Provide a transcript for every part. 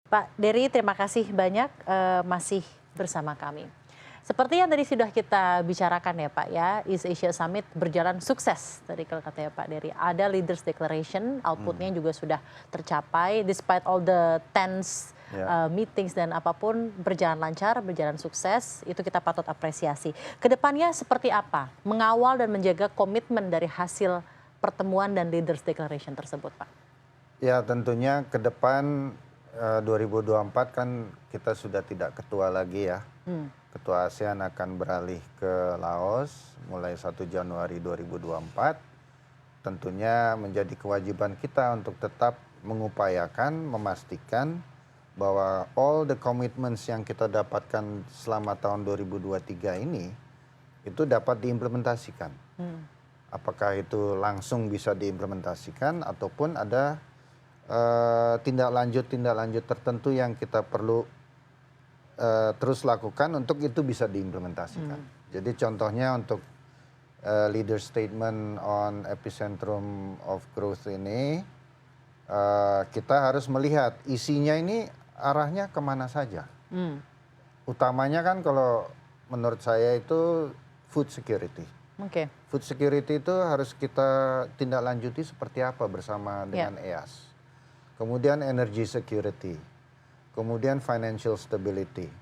Pak Dery, terima kasih banyak masih bersama kami. Seperti yang tadi sudah kita bicarakan ya Pak ya, East Asia Summit berjalan sukses tadi kalau katanya Pak Dery. Ada Leaders Declaration, outputnya juga sudah tercapai, despite all the tense meetings dan apapun berjalan lancar, berjalan sukses, itu kita patut apresiasi. Kedepannya seperti apa? Mengawal dan menjaga komitmen dari hasil pertemuan dan Leaders Declaration tersebut Pak. Ya tentunya ke depan 2024 kan kita sudah tidak ketua lagi ya. Ketua ASEAN akan beralih ke Laos mulai 1 Januari 2024. Tentunya menjadi kewajiban kita untuk tetap mengupayakan, memastikan bahwa all the commitments yang kita dapatkan selama tahun 2023 ini itu dapat diimplementasikan. Apakah itu langsung bisa diimplementasikan ataupun ada tindak lanjut tertentu yang kita perlu terus lakukan untuk itu bisa diimplementasikan. Jadi contohnya untuk leader statement on epicentrum of growth ini, kita harus melihat isinya ini arahnya kemana saja. Utamanya kan kalau menurut saya itu food security. Food security itu harus kita tindak lanjuti seperti apa bersama dengan EAS. Kemudian energy security, kemudian financial stability,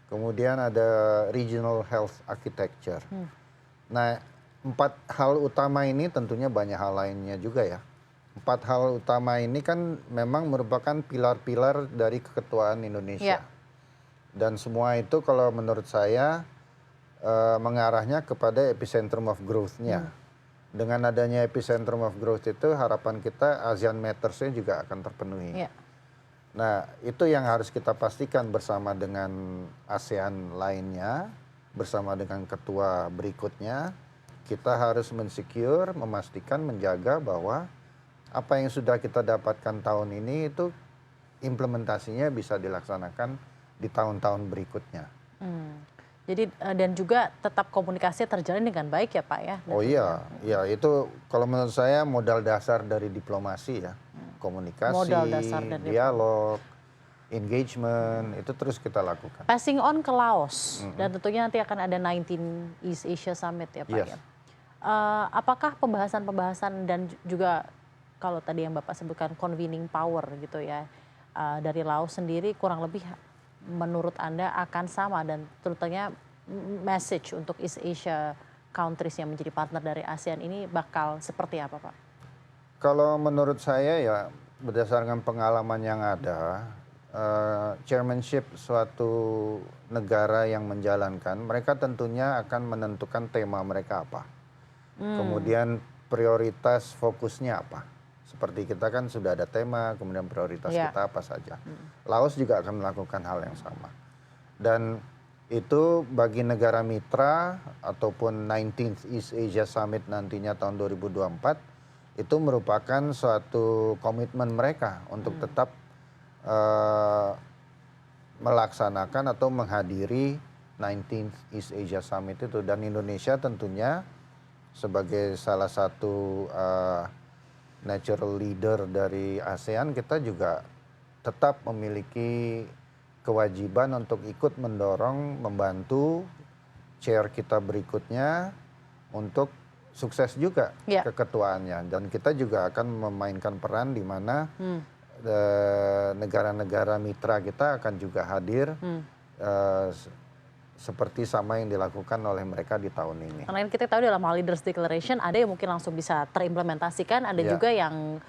kemudian ada regional health architecture. Nah, 4 hal utama ini tentunya banyak hal lainnya juga ya. 4 hal utama ini kan memang merupakan pilar-pilar dari keketuaan Indonesia. Dan semua itu kalau menurut saya mengarahnya kepada epicentrum of growth-nya. Dengan adanya epicentrum of growth itu harapan kita ASEAN Matters-nya juga akan terpenuhi. Nah itu yang harus kita pastikan bersama dengan ASEAN lainnya, bersama dengan ketua berikutnya. Kita harus mensecure, memastikan, menjaga bahwa apa yang sudah kita dapatkan tahun ini itu implementasinya bisa dilaksanakan di tahun-tahun berikutnya. Jadi dan juga tetap komunikasi terjalin dengan baik ya Pak ya? Oh iya, ya itu kalau menurut saya modal dasar dari diplomasi ya. Komunikasi, dialog, engagement, itu terus kita lakukan. Passing on ke Laos, dan tentunya nanti akan ada 19 East Asia Summit ya Pak ya. Apakah pembahasan-pembahasan dan juga kalau tadi yang Bapak sebutkan convening power gitu ya, dari Laos sendiri kurang lebih menurut Anda akan sama dan terutama message untuk East Asia countries yang menjadi partner dari ASEAN ini bakal seperti apa Pak? Kalau menurut saya ya berdasarkan pengalaman yang ada, chairmanship suatu negara yang menjalankan, mereka tentunya akan menentukan tema mereka apa. Kemudian prioritas fokusnya apa. Seperti kita kan sudah ada tema, kemudian prioritas kita apa saja. Laos juga akan melakukan hal yang sama. Dan itu bagi negara mitra ataupun 19th East Asia Summit nantinya tahun 2024, itu merupakan suatu komitmen mereka untuk tetap melaksanakan atau menghadiri 19th East Asia Summit itu. Dan Indonesia tentunya sebagai salah satu natural leader dari ASEAN, kita juga tetap memiliki kewajiban untuk ikut mendorong, membantu chair kita berikutnya untuk sukses juga keketuaannya. Dan kita juga akan memainkan peran di mana negara-negara mitra kita akan juga hadir seperti sama yang dilakukan oleh mereka di tahun ini. Karena kita tahu dalam hal Leaders Declaration ada yang mungkin langsung bisa terimplementasikan, ada juga yang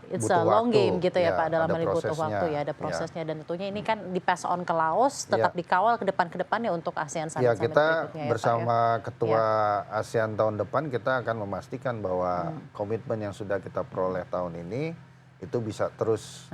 it's a long game gitu ya Pak, dalam hal ini butuh waktu ya, ada prosesnya dan tentunya ini kan di pass on ke Laos, tetap dikawal ke depannya untuk ASEAN Summit berikutnya ya bersama ketua ASEAN tahun depan kita akan memastikan bahwa komitmen yang sudah kita peroleh tahun ini itu bisa terus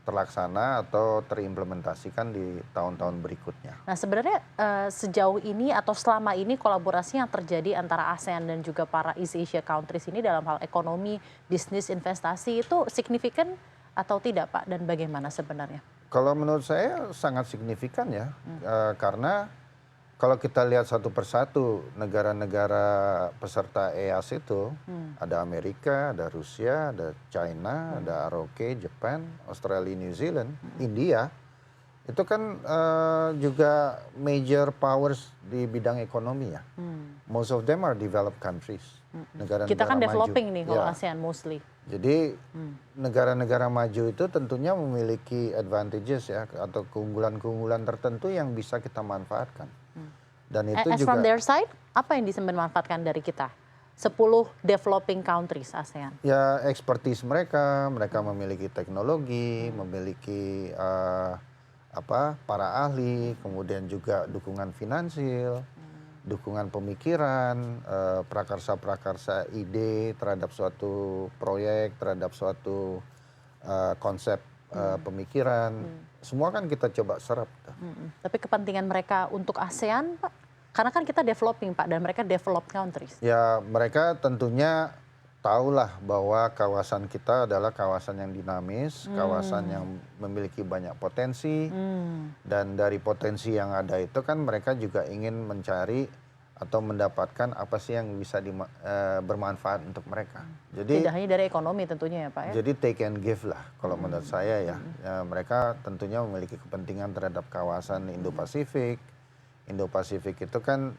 terlaksana atau terimplementasikan di tahun-tahun berikutnya. Nah sebenarnya sejauh ini atau selama ini kolaborasi yang terjadi antara ASEAN dan juga para East Asia countries ini dalam hal ekonomi, bisnis, investasi itu signifikan atau tidak Pak, dan bagaimana sebenarnya? Kalau menurut saya sangat signifikan ya, karena kalau kita lihat satu persatu negara-negara peserta EAS itu, ada Amerika, ada Rusia, ada China, ada ROK, Jepang, Australia, New Zealand, India, itu kan juga major powers di bidang ekonomi ya. Most of them are developed countries, negara-negara Kita kan maju. developing nih kalau Ya. ASEAN mostly. Jadi negara-negara maju itu tentunya memiliki advantages ya, atau keunggulan-keunggulan tertentu yang bisa kita manfaatkan. Dan itu As juga from their side, apa yang bisa dimanfaatkan dari kita? 10 developing countries ASEAN. ya expertise mereka, mereka memiliki teknologi, memiliki para ahli, kemudian juga dukungan finansial, dukungan pemikiran, prakarsa-prakarsa ide terhadap suatu proyek, terhadap suatu konsep pemikiran. Semua kan kita coba serap. Tapi kepentingan mereka untuk ASEAN, Pak? Karena kan kita developing, Pak, dan mereka developed countries. Ya mereka tentunya tahulah bahwa kawasan kita adalah kawasan yang dinamis, kawasan yang memiliki banyak potensi, dan dari potensi yang ada itu kan mereka juga ingin mencari atau mendapatkan apa sih yang bisa bermanfaat untuk mereka. Jadi Tidak hanya dari ekonomi tentunya ya, Pak ya. jadi take and give lah kalau menurut saya ya. Mereka tentunya memiliki kepentingan terhadap kawasan Indo-Pasifik. Indo-Pasifik itu kan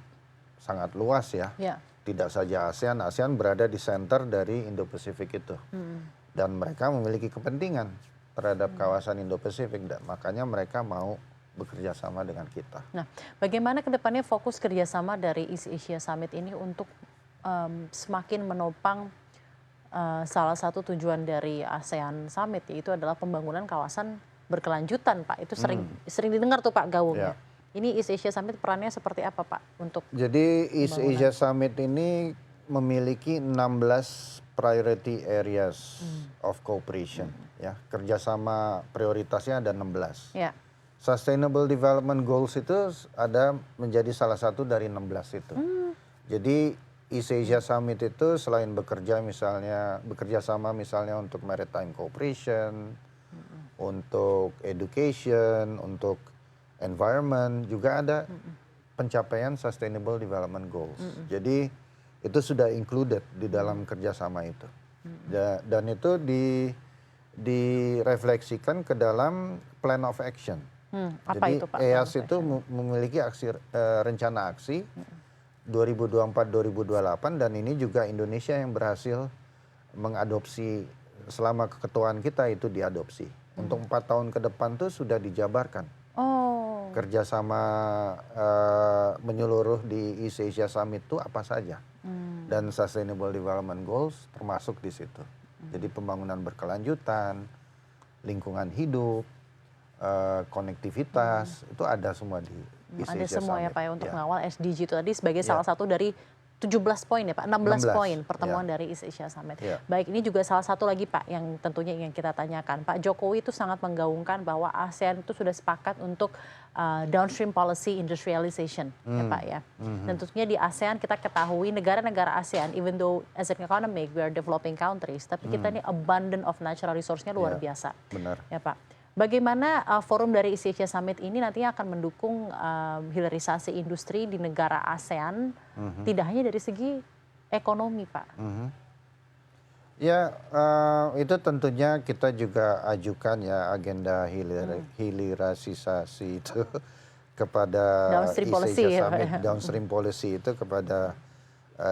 sangat luas ya. Ya. Tidak saja ASEAN, ASEAN berada di center dari Indo-Pasifik itu. Dan mereka memiliki kepentingan terhadap kawasan Indo-Pasifik, dan makanya mereka mau bekerja sama dengan kita. Nah, bagaimana kedepannya fokus kerjasama dari East Asia Summit ini untuk semakin menopang salah satu tujuan dari ASEAN Summit, yaitu adalah pembangunan kawasan berkelanjutan, Pak. Itu sering didengar tuh Pak gaungnya. Ya. Ini East Asia Summit perannya seperti apa Pak untuk Jadi East Asia Summit ini memiliki 16 priority areas of cooperation. Ya, kerjasama prioritasnya ada 16. ya. Sustainable Development Goals itu ada menjadi salah satu dari 16 itu. Jadi East Asia Summit itu selain bekerja sama misalnya untuk maritime cooperation, untuk education, untuk environment, juga ada pencapaian Sustainable Development Goals. Jadi itu sudah included di dalam kerjasama itu. Dan itu direfleksikan ke dalam Plan of Action. Apa Jadi itu Pak? EAS itu memiliki rencana aksi 2024-2028, dan ini juga Indonesia yang berhasil mengadopsi selama keketuaan kita itu diadopsi. Untuk 4 tahun ke depan tuh sudah dijabarkan. Oh. Kerjasama menyeluruh di East Asia Summit itu apa saja. Dan Sustainable Development Goals termasuk di situ. Jadi pembangunan berkelanjutan, lingkungan hidup, konektivitas, itu ada semua di East Ada Asia semua Summit. ya Pak ya untuk mengawal SDG itu tadi sebagai salah satu dari 17 poin ya Pak, 16 poin pertemuan dari East Asia Summit. Baik, ini juga salah satu lagi Pak yang tentunya ingin kita tanyakan. Pak Jokowi itu sangat menggaungkan bahwa ASEAN itu sudah sepakat untuk downstream policy industrialization ya Pak ya. Dan tentunya di ASEAN kita ketahui negara-negara ASEAN even though as an economic we are developing countries, tapi kita ini abundant of natural resource-nya luar biasa. Benar. Ya Pak. Bagaimana forum dari East Asia Summit ini nantinya akan mendukung hilirisasi industri di negara ASEAN, tidak hanya dari segi ekonomi, Pak? Ya, itu tentunya kita juga ajukan ya agenda hilirisasi itu kepada Downstream East policy, Asia ya, Summit, Pak. downstream policy itu kepada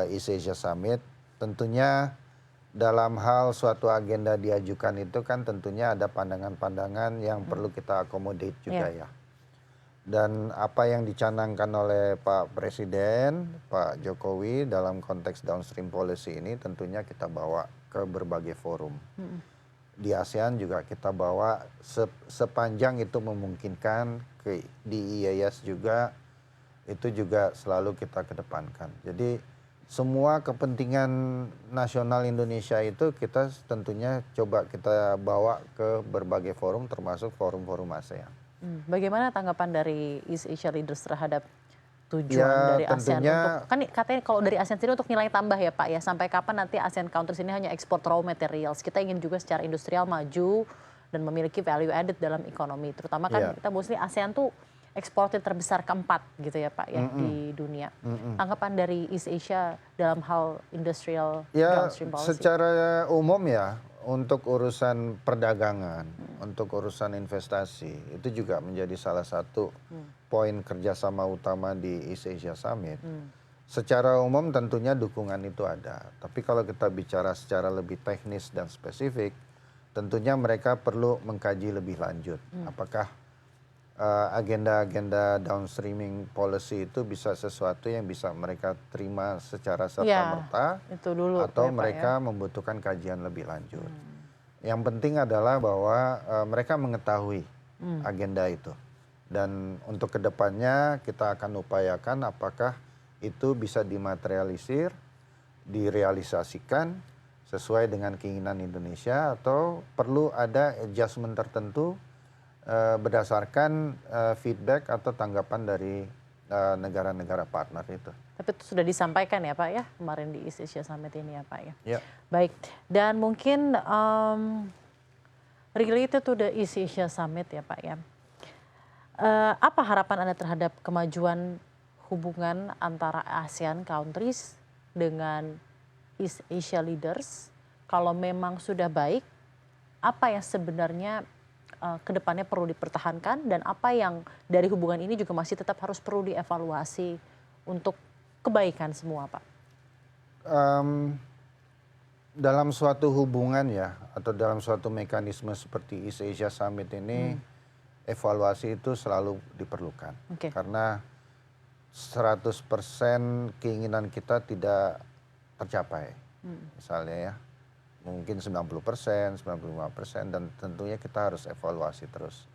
East Asia Summit. Tentunya dalam hal suatu agenda diajukan itu kan tentunya ada pandangan-pandangan yang perlu kita accommodate juga ya. Dan apa yang dicanangkan oleh Pak Presiden, Pak Jokowi dalam konteks downstream policy ini tentunya kita bawa ke berbagai forum. Di ASEAN juga kita bawa sepanjang itu memungkinkan, di IAS juga itu juga selalu kita kedepankan. Jadi semua kepentingan nasional Indonesia itu kita tentunya coba kita bawa ke berbagai forum termasuk forum-forum ASEAN. Bagaimana tanggapan dari East Asia Leaders terhadap tujuan dari ASEAN untuk, kan katanya kalau dari ASEAN sendiri untuk nilai tambah ya Pak ya, sampai kapan nanti ASEAN countries ini hanya ekspor raw materials, kita ingin juga secara industrial maju dan memiliki value added dalam ekonomi, terutama kan kita mostly ASEAN tuh eksportir terbesar keempat gitu ya Pak ya di dunia. Tanggapan dari East Asia dalam hal industrial Ya, downstream policy? secara umum ya, untuk urusan perdagangan, untuk urusan investasi, itu juga menjadi salah satu poin kerjasama utama di East Asia Summit. Secara umum tentunya dukungan itu ada, tapi kalau kita bicara secara lebih teknis dan spesifik, tentunya mereka perlu mengkaji lebih lanjut. Apakah agenda-agenda downstreaming policy itu bisa sesuatu yang bisa mereka terima secara serta-merta, itu dulu atau ya, Pak, mereka ya. membutuhkan kajian lebih lanjut. Yang penting adalah bahwa mereka mengetahui agenda itu. Dan untuk kedepannya kita akan upayakan apakah itu bisa dimaterialisir, direalisasikan sesuai dengan keinginan Indonesia, atau perlu ada adjustment tertentu berdasarkan feedback atau tanggapan dari negara-negara partner itu. Tapi itu sudah disampaikan ya Pak ya kemarin di East Asia Summit ini ya Pak ya. Ya. Baik, dan mungkin related to the East Asia Summit ya Pak ya. Apa harapan Anda terhadap kemajuan hubungan antara ASEAN countries dengan East Asia leaders? Kalau memang sudah baik, apa yang sebenarnya kedepannya perlu dipertahankan, dan apa yang dari hubungan ini juga masih tetap harus perlu dievaluasi untuk kebaikan semua Pak? Dalam suatu hubungan ya, atau dalam suatu mekanisme seperti East Asia Summit ini, evaluasi itu selalu diperlukan. Karena 100% keinginan kita tidak tercapai. Misalnya ya, mungkin 90%, 95%, dan tentunya kita harus evaluasi terus.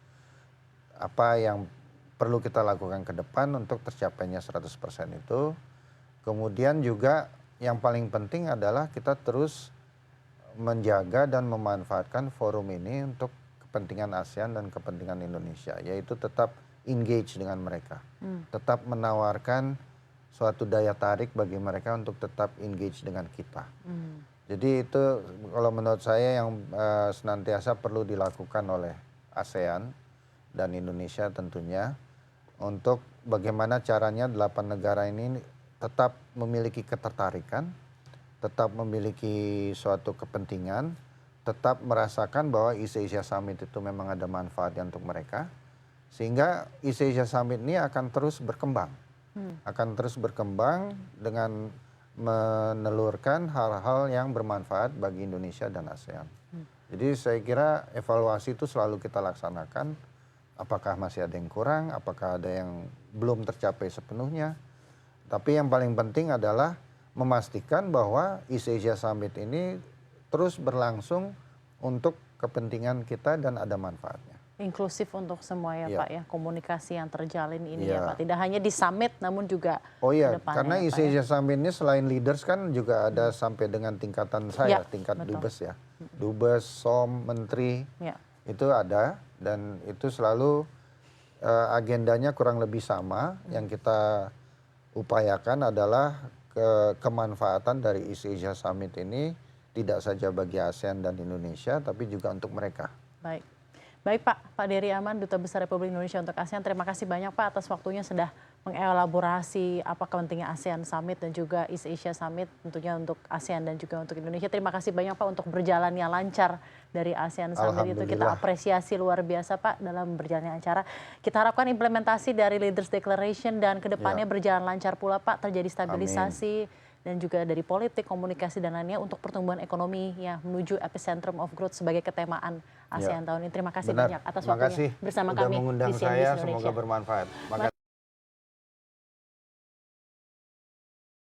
Apa yang perlu kita lakukan ke depan untuk tercapainya 100% itu. Kemudian juga yang paling penting adalah kita terus menjaga dan memanfaatkan forum ini untuk kepentingan ASEAN dan kepentingan Indonesia, yaitu tetap engage dengan mereka, tetap menawarkan suatu daya tarik bagi mereka untuk tetap engage dengan kita. Jadi itu kalau menurut saya yang senantiasa perlu dilakukan oleh ASEAN dan Indonesia tentunya, untuk bagaimana caranya 8 negara ini tetap memiliki ketertarikan, tetap memiliki suatu kepentingan, tetap merasakan bahwa East Asia Summit itu memang ada manfaatnya untuk mereka, sehingga East Asia Summit ini akan terus berkembang. Akan terus berkembang dengan menelurkan hal-hal yang bermanfaat bagi Indonesia dan ASEAN. Jadi saya kira evaluasi itu selalu kita laksanakan. Apakah masih ada yang kurang, apakah ada yang belum tercapai sepenuhnya. Tapi yang paling penting adalah memastikan bahwa East Asia Summit ini terus berlangsung untuk kepentingan kita dan ada manfaatnya. Inklusif untuk semua ya Pak ya, komunikasi yang terjalin ini ya Pak. Tidak hanya di summit namun juga karena East Asia Summit ini selain leaders kan juga ada sampai dengan tingkatan saya, tingkat dubes ya. Dubes, SOM, menteri, itu ada, dan itu selalu agendanya kurang lebih sama. Yang kita upayakan adalah kemanfaatan dari East Asia Summit ini tidak saja bagi ASEAN dan Indonesia, tapi juga untuk mereka. Baik Pak Dery Aman, Duta Besar Republik Indonesia untuk ASEAN, terima kasih banyak Pak atas waktunya sudah mengelaborasi apa kepentingan ASEAN Summit dan juga East Asia Summit tentunya untuk ASEAN dan juga untuk Indonesia. Terima kasih banyak Pak untuk berjalannya lancar dari ASEAN Summit itu, kita apresiasi luar biasa Pak dalam berjalannya acara. Kita harapkan implementasi dari Leaders Declaration dan kedepannya berjalan lancar pula Pak, terjadi stabilisasi. Dan juga dari politik, komunikasi, dan lainnya untuk pertumbuhan ekonomi yang menuju epicentrum of growth sebagai ketemaan ASEAN tahun ini. Terima kasih banyak atas waktunya bersama kami di CNBC Indonesia. Semoga bermanfaat.